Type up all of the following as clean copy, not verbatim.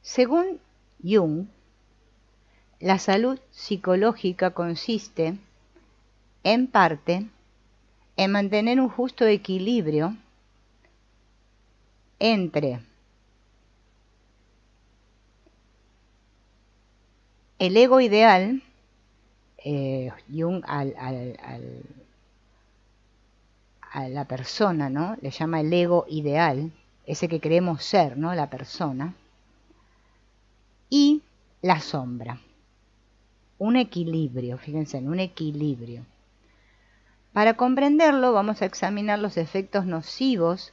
Según Jung, la salud psicológica consiste, en parte, en mantener un justo equilibrio entre el ego ideal, Jung a la persona, ¿no? Le llama el ego ideal, ese que creemos ser, ¿no? La persona, y la sombra. Un equilibrio, fíjense, en un equilibrio. Para comprenderlo, vamos a examinar los efectos nocivos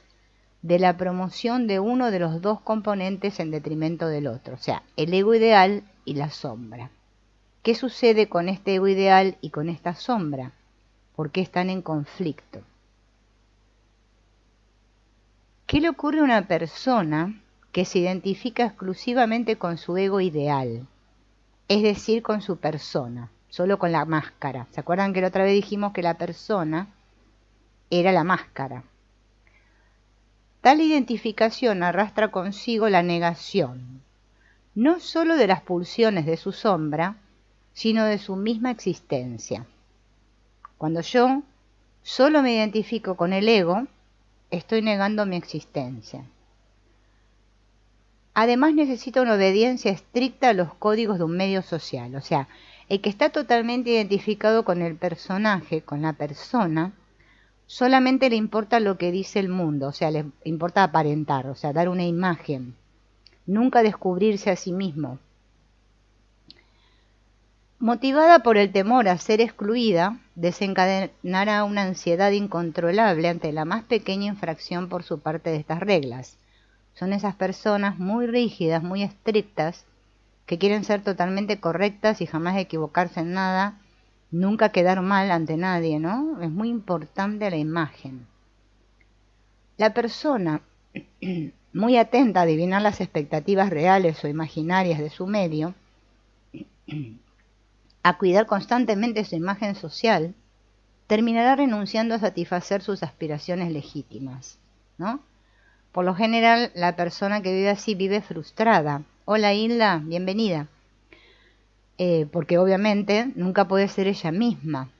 de la promoción de uno de los dos componentes en detrimento del otro, o sea, el ego ideal y la sombra. ¿Qué sucede con este ego ideal y con esta sombra? ¿Por qué están en conflicto? ¿Qué le ocurre a una persona que se identifica exclusivamente con su ego ideal? Es decir, con su persona, solo con la máscara. ¿Se acuerdan que la otra vez dijimos que la persona era la máscara? Tal identificación arrastra consigo la negación, no sólo de las pulsiones de su sombra, sino de su misma existencia. Cuando yo solo me identifico con el ego, estoy negando mi existencia. Además necesita una obediencia estricta a los códigos de un medio social. O sea, el que está totalmente identificado con el personaje, con la persona, solamente le importa lo que dice el mundo, o sea, le importa aparentar, o sea, dar una imagen, nunca descubrirse a sí mismo. Motivada por el temor a ser excluida, desencadenará una ansiedad incontrolable ante la más pequeña infracción por su parte de estas reglas. Son esas personas muy rígidas, muy estrictas, que quieren ser totalmente correctas y jamás equivocarse en nada, nunca quedar mal ante nadie, ¿no? Es muy importante la imagen. La persona muy atenta a adivinar las expectativas reales o imaginarias de su medio, a cuidar constantemente su imagen social, terminará renunciando a satisfacer sus aspiraciones legítimas, ¿no? Por lo general, la persona que vive así vive frustrada. Hola Hilda, bienvenida. Porque obviamente nunca puede ser ella misma.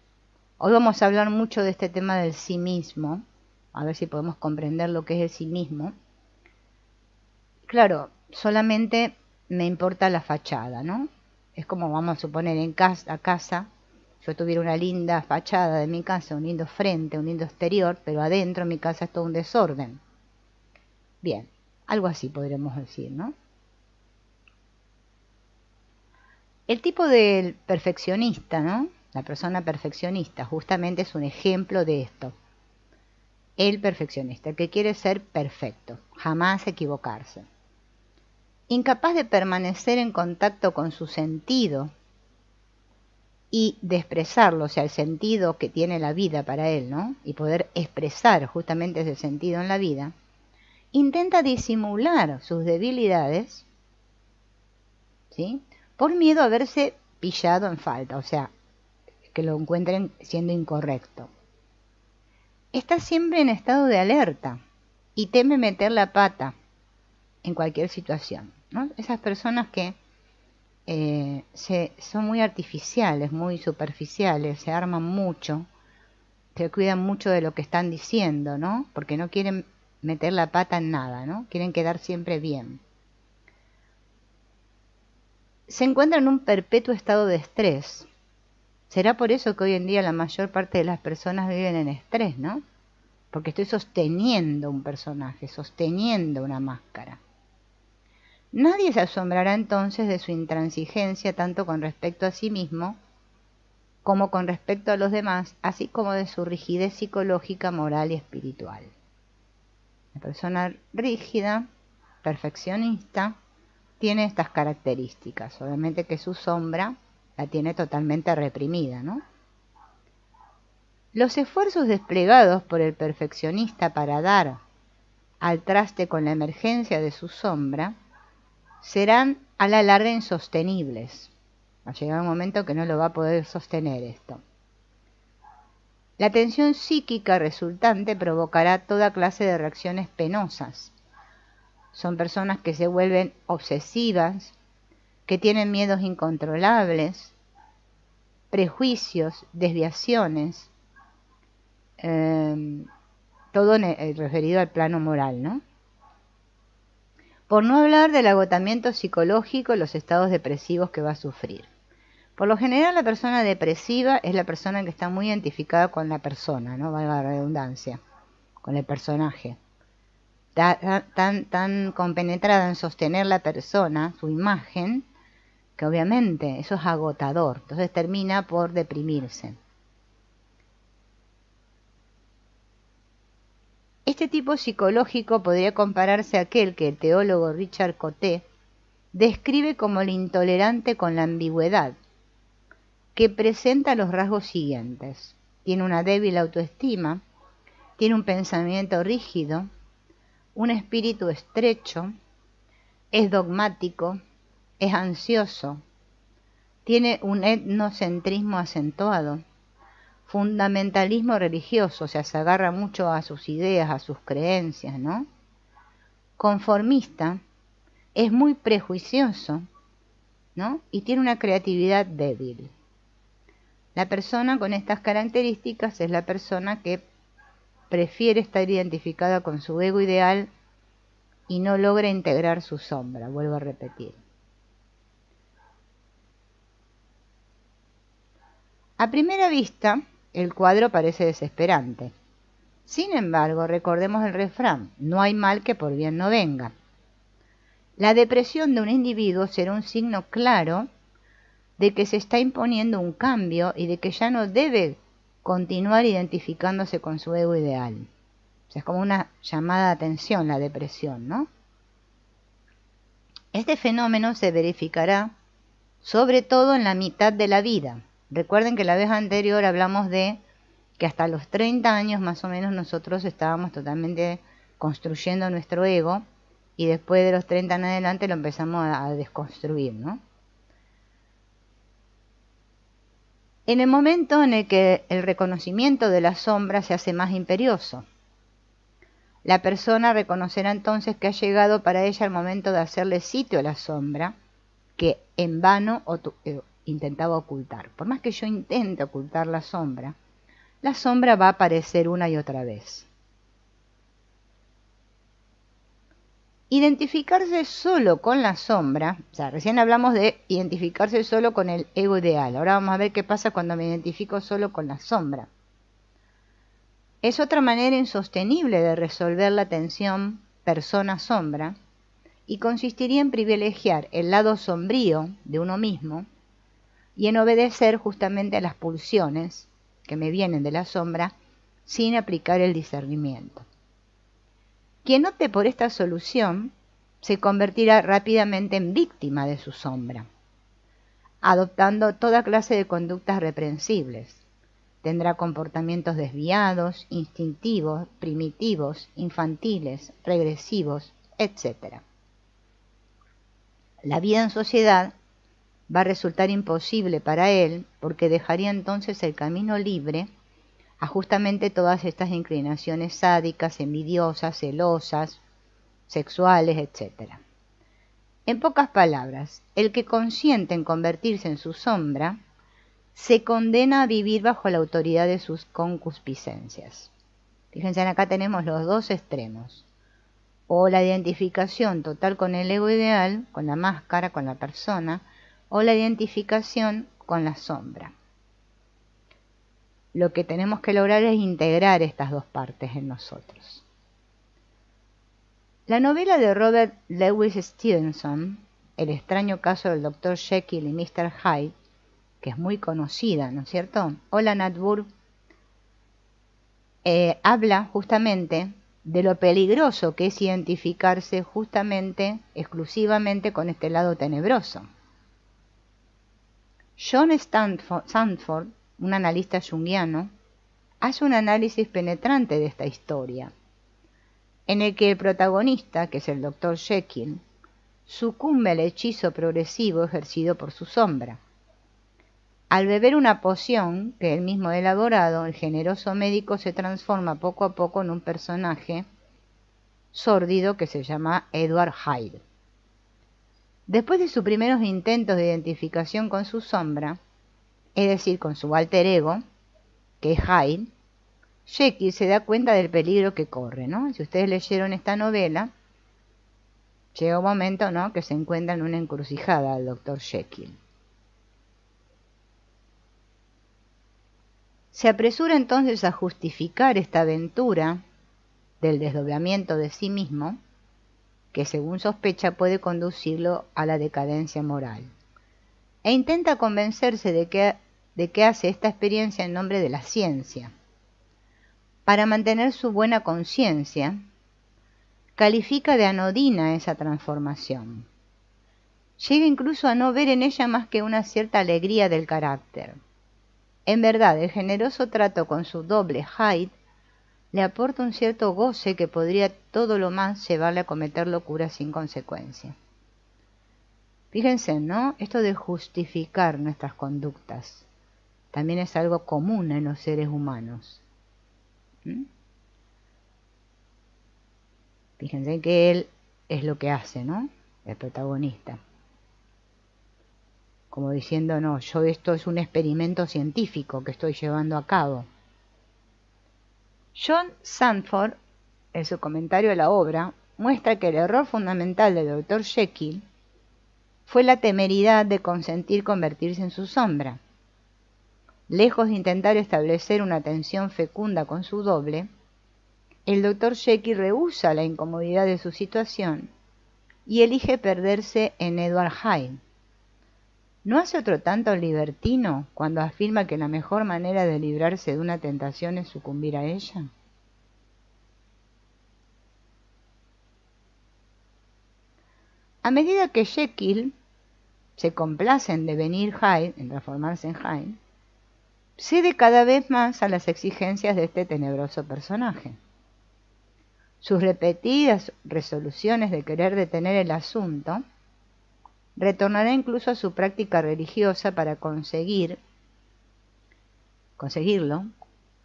Hoy vamos a hablar mucho de este tema del sí mismo, a ver si podemos comprender lo que es el sí mismo. Claro, solamente me importa la fachada, ¿no? Es como vamos a suponer en casa, yo tuviera una linda fachada de mi casa, un lindo frente, un lindo exterior, pero adentro mi casa es todo un desorden. Bien, algo así podríamos decir, ¿no? El tipo del perfeccionista, ¿no? La persona perfeccionista justamente es un ejemplo de esto. El perfeccionista, el que quiere ser perfecto, jamás equivocarse. Incapaz de permanecer en contacto con su sentido y de expresarlo, o sea, el sentido que tiene la vida para él, ¿no? Y poder expresar justamente ese sentido en la vida, intenta disimular sus debilidades, ¿sí? Por miedo a verse pillado en falta, o sea, que lo encuentren siendo incorrecto. Está siempre en estado de alerta y teme meter la pata en cualquier situación, ¿no? Esas personas que son muy artificiales, muy superficiales, se arman mucho, se cuidan mucho de lo que están diciendo, ¿no? Porque no quieren meter la pata en nada, ¿no? Quieren quedar siempre bien. Se encuentran en un perpetuo estado de estrés. ¿Será por eso que hoy en día la mayor parte de las personas viven en estrés, ¿no? Porque estoy sosteniendo un personaje, sosteniendo una máscara. Nadie se asombrará entonces de su intransigencia tanto con respecto a sí mismo como con respecto a los demás, así como de su rigidez psicológica, moral y espiritual. La persona rígida, perfeccionista, tiene estas características. Obviamente que su sombra la tiene totalmente reprimida, ¿no? Los esfuerzos desplegados por el perfeccionista para dar al traste con la emergencia de su sombra serán a la larga insostenibles. Va a llegar un momento que no lo va a poder sostener esto. La tensión psíquica resultante provocará toda clase de reacciones penosas. son personas que se vuelven obsesivas, que tienen miedos incontrolables, prejuicios, desviaciones, todo referido al plano moral, ¿no? Por no hablar del agotamiento psicológico, los estados depresivos que va a sufrir. Por lo general, la persona depresiva es la persona que está muy identificada con la persona, ¿no? Valga la redundancia, con el personaje. Tan compenetrada en sostener la persona, su imagen, que obviamente eso es agotador. Entonces termina por deprimirse. Este tipo psicológico podría compararse a aquel que el teólogo Richard Coté describe como el intolerante con la ambigüedad, que presenta los rasgos siguientes. Tiene una débil autoestima, tiene un pensamiento rígido, un espíritu estrecho, es dogmático, es ansioso, tiene un etnocentrismo acentuado, fundamentalismo religioso, o sea, se agarra mucho a sus ideas, a sus creencias, ¿no? Conformista, es muy prejuicioso, ¿no? Y tiene una creatividad débil. La persona con estas características es la persona que prefiere estar identificada con su ego ideal y no logra integrar su sombra, vuelvo a repetir. A primera vista, el cuadro parece desesperante. Sin embargo, recordemos el refrán, no hay mal que por bien no venga. La depresión de un individuo será un signo claro de que se está imponiendo un cambio y de que ya no debe continuar identificándose con su ego ideal. O sea, es como una llamada de atención la depresión, ¿no? Este fenómeno se verificará sobre todo en la mitad de la vida. Recuerden que la vez anterior hablamos de que hasta los 30 años más o menos nosotros estábamos totalmente construyendo nuestro ego y después de los 30 en adelante lo empezamos a desconstruir, ¿no? En el momento en el que el reconocimiento de la sombra se hace más imperioso, la persona reconocerá entonces que ha llegado para ella el momento de hacerle sitio a la sombra que en vano intentaba ocultar. Por más que yo intente ocultar la sombra va a aparecer una y otra vez. Identificarse solo con la sombra, o sea, recién hablamos de identificarse solo con el ego ideal. Ahora vamos a ver qué pasa cuando me identifico solo con la sombra. Es otra manera insostenible de resolver la tensión persona-sombra y consistiría en privilegiar el lado sombrío de uno mismo y en obedecer justamente a las pulsiones que me vienen de la sombra sin aplicar el discernimiento. Quien opte por esta solución se convertirá rápidamente en víctima de su sombra, adoptando toda clase de conductas reprensibles. Tendrá comportamientos desviados, instintivos, primitivos, infantiles, regresivos, etc. La vida en sociedad va a resultar imposible para él porque dejaría entonces el camino libre a justamente todas estas inclinaciones sádicas, envidiosas, celosas, sexuales, etc. En pocas palabras, el que consiente en convertirse en su sombra se condena a vivir bajo la autoridad de sus concupiscencias. Fíjense, acá tenemos los dos extremos. O la identificación total con el ego ideal, con la máscara, con la persona, o la identificación con la sombra. Lo que tenemos que lograr es integrar estas dos partes en nosotros. La novela de Robert Louis Stevenson, El extraño caso del Dr. Jekyll y Mr. Hyde, que es muy conocida, ¿no es cierto? Hola Natburg, habla justamente de lo peligroso que es identificarse justamente, exclusivamente con este lado tenebroso. John Sandford, un analista junguiano, hace un análisis penetrante de esta historia, en el que el protagonista, que es el Dr. Jekyll, sucumbe al hechizo progresivo ejercido por su sombra. Al beber una poción que él mismo ha elaborado, el generoso médico se transforma poco a poco en un personaje sórdido que se llama Edward Hyde. Después de sus primeros intentos de identificación con su sombra, es decir, con su alter ego, que es Hyde, Jekyll se da cuenta del peligro que corre, ¿no? Si ustedes leyeron esta novela, llega un momento, ¿no?, que se encuentra en una encrucijada el Dr. Jekyll. Se apresura entonces a justificar esta aventura del desdoblamiento de sí mismo, que según sospecha puede conducirlo a la decadencia moral, e intenta convencerse de que hace esta experiencia en nombre de la ciencia. Para mantener su buena conciencia, califica de anodina esa transformación. Llega incluso a no ver en ella más que una cierta alegría del carácter. En verdad, el generoso trato con su doble Hyde le aporta un cierto goce que podría todo lo más llevarle a cometer locuras sin consecuencia. Fíjense, ¿no? Esto de justificar nuestras conductas también es algo común en los seres humanos. Fíjense que él es lo que hace, ¿no? El protagonista. Como diciendo, no, esto es un experimento científico que estoy llevando a cabo. John Sandford, en su comentario a la obra, muestra que el error fundamental del Dr. Jekyll fue la temeridad de consentir convertirse en su sombra. Lejos de intentar establecer una tensión fecunda con su doble, el Dr. Jekyll rehúsa la incomodidad de su situación y elige perderse en Edward Hyde. ¿No hace otro tanto libertino cuando afirma que la mejor manera de librarse de una tentación es sucumbir a ella? A medida que Jekyll se complace en devenir Hyde, en transformarse en Hyde, cede cada vez más a las exigencias de este tenebroso personaje. Sus repetidas resoluciones de querer detener el asunto retornará incluso a su práctica religiosa para conseguirlo,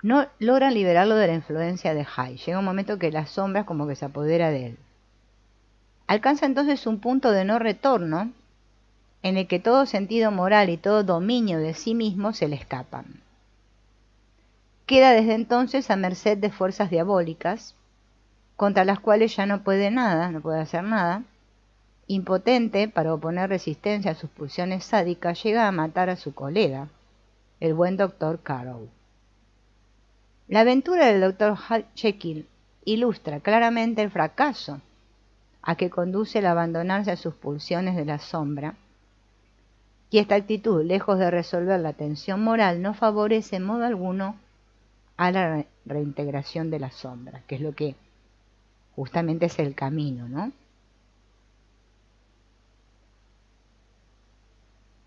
no logran liberarlo de la influencia de Hyde. Llega un momento que las sombras como que se apodera de él. Alcanza entonces un punto de no retorno en el que todo sentido moral y todo dominio de sí mismo se le escapan. Queda desde entonces a merced de fuerzas diabólicas, contra las cuales ya no puede hacer nada. Impotente para oponer resistencia a sus pulsiones sádicas, llega a matar a su colega, el buen Dr. Carroll. La aventura del Dr. Jekyll ilustra claramente el fracaso a que conduce el abandonarse a sus pulsiones de la sombra, y esta actitud, lejos de resolver la tensión moral, no favorece en modo alguno a la reintegración de la sombra, que es lo que justamente es el camino, ¿no?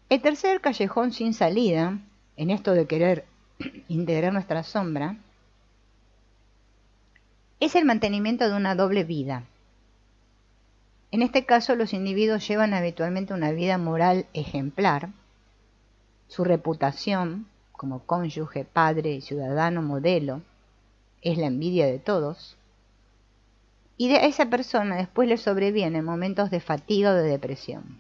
El tercer callejón sin salida, en esto de querer integrar nuestra sombra, es el mantenimiento de una doble vida. En este caso, los individuos llevan habitualmente una vida moral ejemplar. Su reputación como cónyuge, padre y ciudadano modelo es la envidia de todos. Y de esa persona después le sobrevienen momentos de fatiga o de depresión.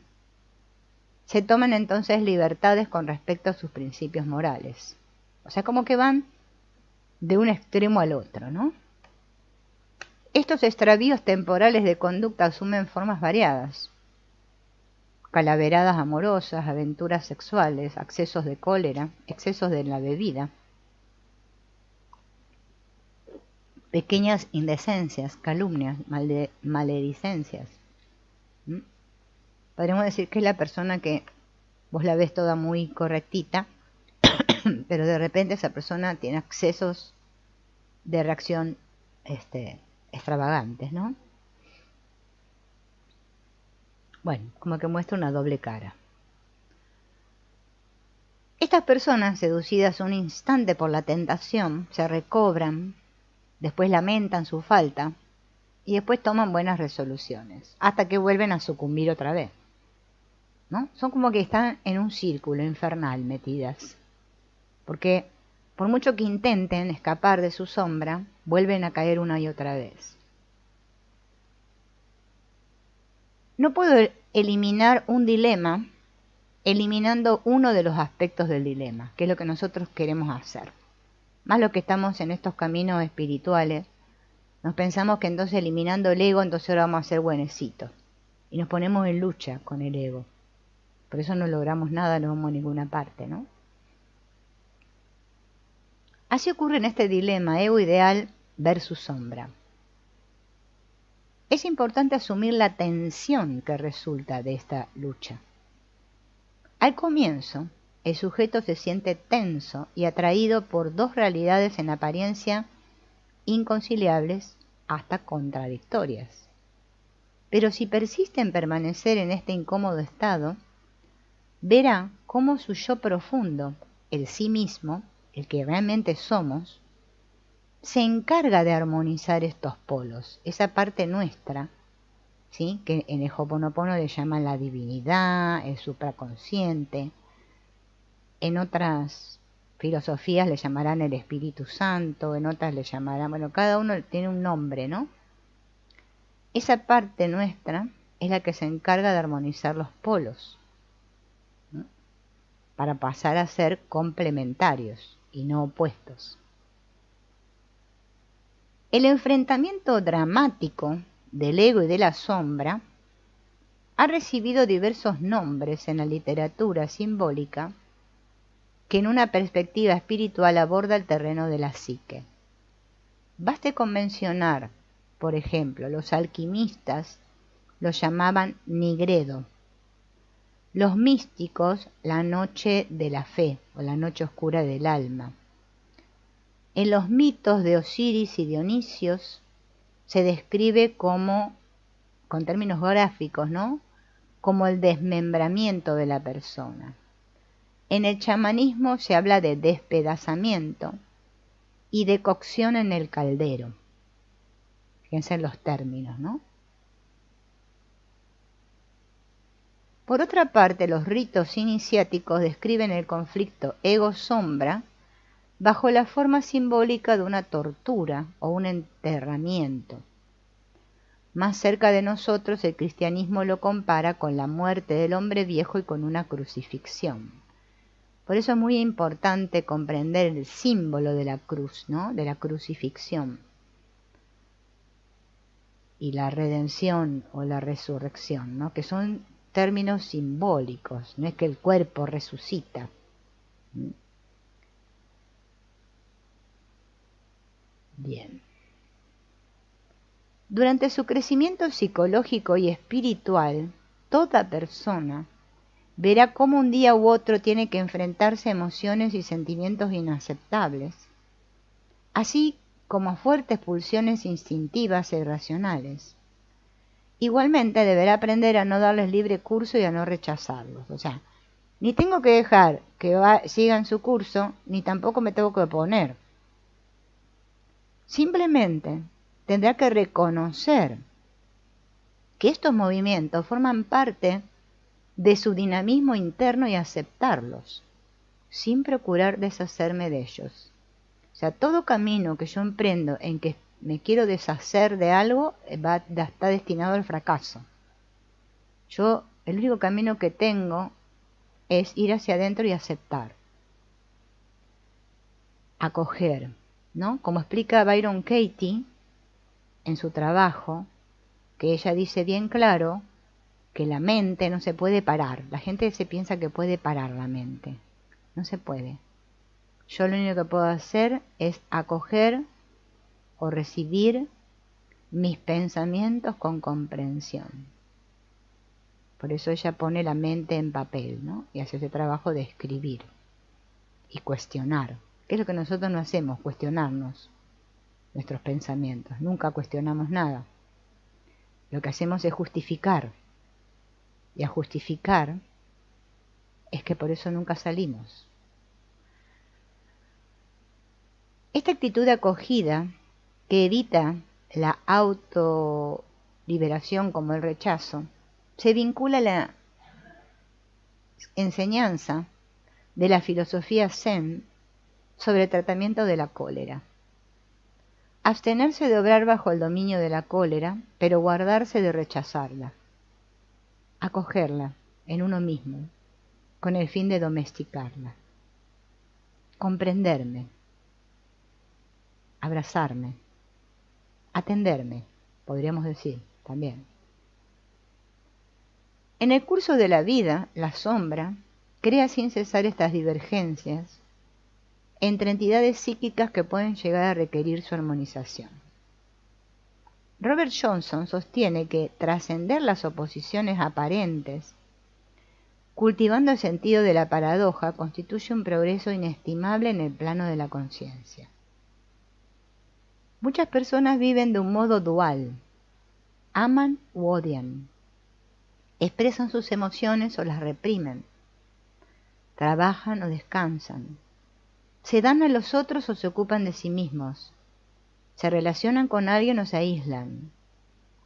Se toman entonces libertades con respecto a sus principios morales. O sea, como que van de un extremo al otro, ¿no? Estos extravíos temporales de conducta asumen formas variadas. Calaveradas amorosas, aventuras sexuales, accesos de cólera, excesos de la bebida, pequeñas indecencias, calumnias, maledicencias. Podríamos decir que es la persona que vos la ves toda muy correctita, pero de repente esa persona tiene accesos de reacción extravagantes, ¿no? Bueno, como que muestra una doble cara. Estas personas, seducidas un instante por la tentación, se recobran, después lamentan su falta y después toman buenas resoluciones, hasta que vuelven a sucumbir otra vez, ¿no? Son como que están en un círculo infernal metidas, porque por mucho que intenten escapar de su sombra, vuelven a caer una y otra vez. No puedo eliminar un dilema eliminando uno de los aspectos del dilema, que es lo que nosotros queremos hacer. Más lo que estamos en estos caminos espirituales, nos pensamos que entonces eliminando el ego, entonces ahora vamos a ser buenecitos. Y nos ponemos en lucha con el ego. Por eso no logramos nada, no vamos a ninguna parte, ¿no? Así ocurre en este dilema, ego ideal versus sombra. Es importante asumir la tensión que resulta de esta lucha. Al comienzo, el sujeto se siente tenso y atraído por dos realidades en apariencia inconciliables hasta contradictorias. Pero si persiste en permanecer en este incómodo estado, verá cómo su yo profundo, el sí mismo, el que realmente somos, se encarga de armonizar estos polos, esa parte nuestra, ¿sí? Que en el Ho'oponopono le llaman la divinidad, el supraconsciente. En otras filosofías le llamarán el Espíritu Santo, en otras le llamarán, bueno, cada uno tiene un nombre, ¿no? Esa parte nuestra es la que se encarga de armonizar los polos, ¿no? Para pasar a ser complementarios y no opuestos. El enfrentamiento dramático del ego y de la sombra ha recibido diversos nombres en la literatura simbólica que en una perspectiva espiritual aborda el terreno de la psique. Baste con mencionar, por ejemplo, los alquimistas lo llamaban nigredo, los místicos la noche de la fe o la noche oscura del alma. En los mitos de Osiris y Dionisios se describe como, con términos gráficos, ¿no?, como el desmembramiento de la persona. En el chamanismo se habla de despedazamiento y de cocción en el caldero. Fíjense en los términos, ¿no? Por otra parte, los ritos iniciáticos describen el conflicto ego-sombra bajo la forma simbólica de una tortura o un enterramiento. Más cerca de nosotros, el cristianismo lo compara con la muerte del hombre viejo y con una crucifixión. Por eso es muy importante comprender el símbolo de la cruz, ¿no?, de la crucifixión, y la redención o la resurrección, ¿no?, que son términos simbólicos, no es que el cuerpo resucita. Bien. Durante su crecimiento psicológico y espiritual, toda persona verá cómo un día u otro tiene que enfrentarse a emociones y sentimientos inaceptables, así como a fuertes pulsiones instintivas e irracionales. Igualmente deberá aprender a no darles libre curso y a no rechazarlos. O sea, ni tengo que dejar que sigan su curso, ni tampoco me tengo que oponer. Simplemente tendrá que reconocer que estos movimientos forman parte de su dinamismo interno y aceptarlos, sin procurar deshacerme de ellos. O sea, todo camino que yo emprendo en que me quiero deshacer de algo está destinado al fracaso. Yo, el único camino que tengo es ir hacia adentro y aceptar, acoger, ¿no? Como explica Byron Katie en su trabajo, que ella dice bien claro que la mente no se puede parar. La gente se piensa que puede parar la mente. No se puede. Yo lo único que puedo hacer es acoger o recibir mis pensamientos con comprensión. Por eso ella pone la mente en papel, ¿no?, y hace ese trabajo de escribir y cuestionar. ¿Qué es lo que nosotros no hacemos? Cuestionarnos nuestros pensamientos. Nunca cuestionamos nada. Lo que hacemos es justificar. Y a justificar es que por eso nunca salimos. Esta actitud de acogida, que evita la autoliberación como el rechazo, se vincula a la enseñanza de la filosofía Zen sobre el tratamiento de la cólera. Abstenerse de obrar bajo el dominio de la cólera, pero guardarse de rechazarla. acogerla en uno mismo, con el fin de domesticarla, comprenderme, abrazarme, atenderme, podríamos decir también. En el curso de la vida, la sombra crea sin cesar estas divergencias entre entidades psíquicas que pueden llegar a requerir su armonización. Robert Johnson sostiene que trascender las oposiciones aparentes, cultivando el sentido de la paradoja, constituye un progreso inestimable en el plano de la conciencia. Muchas personas viven de un modo dual, aman u odian, expresan sus emociones o las reprimen, trabajan o descansan, se dan a los otros o se ocupan de sí mismos, se relacionan con alguien o se aíslan,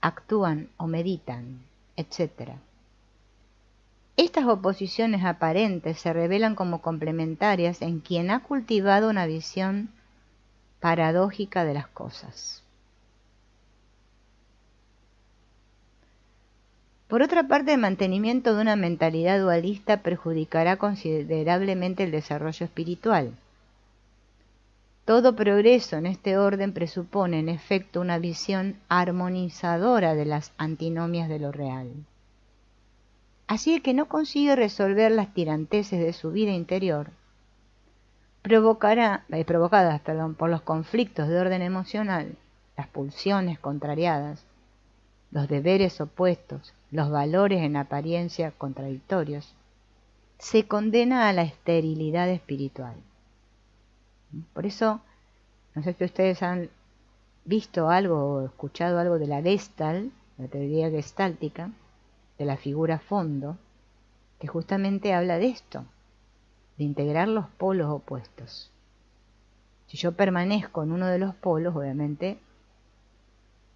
actúan o meditan, etc. Estas oposiciones aparentes se revelan como complementarias en quien ha cultivado una visión paradójica de las cosas. Por otra parte, el mantenimiento de una mentalidad dualista perjudicará considerablemente el desarrollo espiritual. Todo progreso en este orden presupone, en efecto, una visión armonizadora de las antinomias de lo real. Así el que no consigue resolver las tiranteses de su vida interior, provocadas por los conflictos de orden emocional, las pulsiones contrariadas, los deberes opuestos, los valores en apariencia contradictorios, se condena a la esterilidad espiritual. Por eso, no sé si ustedes han visto algo o escuchado algo de la Gestalt, la teoría gestáltica, de la figura fondo, que justamente habla de esto, de integrar los polos opuestos. Si yo permanezco en uno de los polos, obviamente,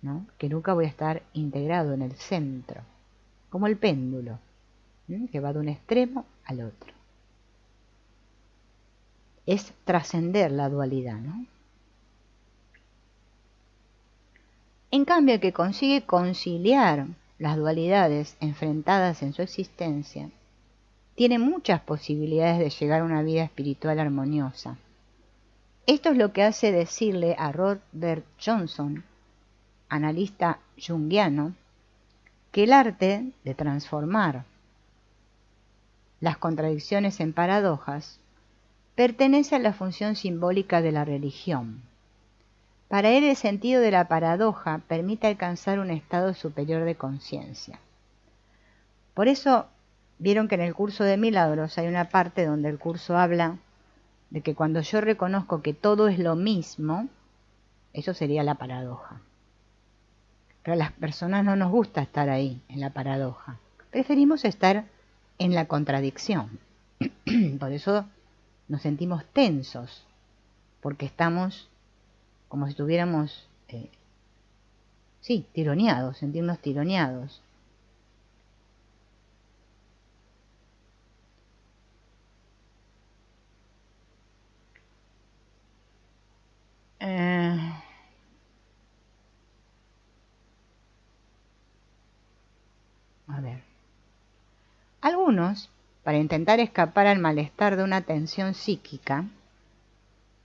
¿no?, que nunca voy a estar integrado en el centro, como el péndulo, que va de un extremo al otro. Es trascender la dualidad, ¿no? En cambio, el que consigue conciliar las dualidades enfrentadas en su existencia, tiene muchas posibilidades de llegar a una vida espiritual armoniosa. Esto es lo que hace decirle a Robert Johnson, analista junguiano, que el arte de transformar las contradicciones en paradojas pertenece a la función simbólica de la religión. Para él el sentido de la paradoja permite alcanzar un estado superior de conciencia. Por eso vieron que en el curso de milagros hay una parte donde el curso habla de que cuando yo reconozco que todo es lo mismo, eso sería la paradoja. Pero a las personas no nos gusta estar ahí, en la paradoja. Preferimos estar en la contradicción. Por eso nos sentimos tensos, porque estamos como si estuviéramos, tironeados, sentirnos tironeados. A ver. Algunos, para intentar escapar al malestar de una tensión psíquica,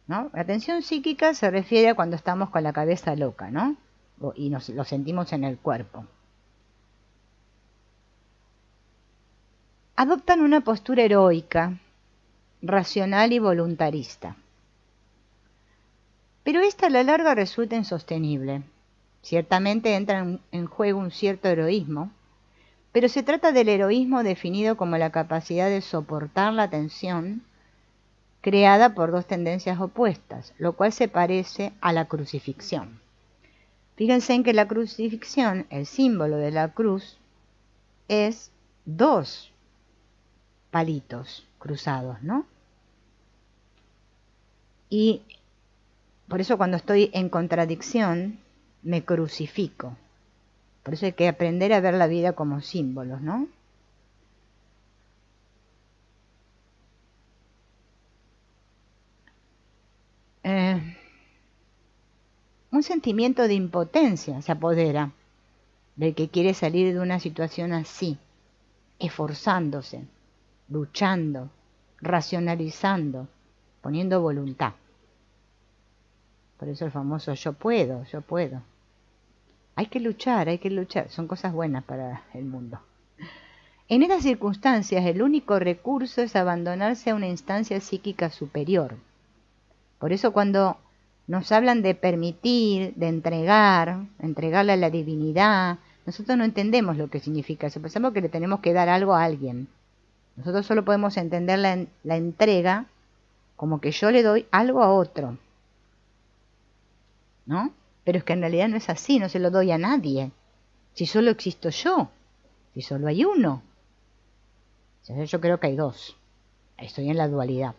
¿no? La tensión psíquica se refiere a cuando estamos con la cabeza loca, ¿no? Y lo sentimos en el cuerpo. Adoptan una postura heroica, racional y voluntarista. Pero esta a la larga resulta insostenible. Ciertamente entra en juego un cierto heroísmo, pero se trata del heroísmo definido como la capacidad de soportar la tensión creada por dos tendencias opuestas, lo cual se parece a la crucifixión. Fíjense en que la crucifixión, el símbolo de la cruz, es dos palitos cruzados, ¿no? Y por eso cuando estoy en contradicción, me crucifico. Por eso hay que aprender a ver la vida como símbolos, ¿no? Un sentimiento de impotencia se apodera del que quiere salir de una situación así. esforzándose, luchando, racionalizando, poniendo voluntad. Por eso el famoso yo puedo, yo puedo. Hay que luchar, son cosas buenas para el mundo. En estas circunstancias el único recurso es abandonarse a una instancia psíquica superior. Por eso cuando nos hablan de permitir, de entregarle a la divinidad, nosotros no entendemos lo que significa eso, pensamos que le tenemos que dar algo a alguien. Nosotros solo podemos entender la entrega como que yo le doy algo a otro, ¿no? Pero es que en realidad no es así, no se lo doy a nadie. Si solo existo yo, si solo hay uno. Yo creo que hay dos. Estoy en la dualidad.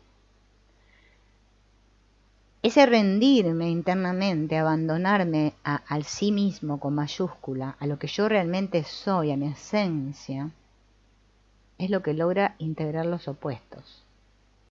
Ese rendirme internamente, abandonarme al sí mismo con mayúscula, a lo que yo realmente soy, a mi esencia, es lo que logra integrar los opuestos.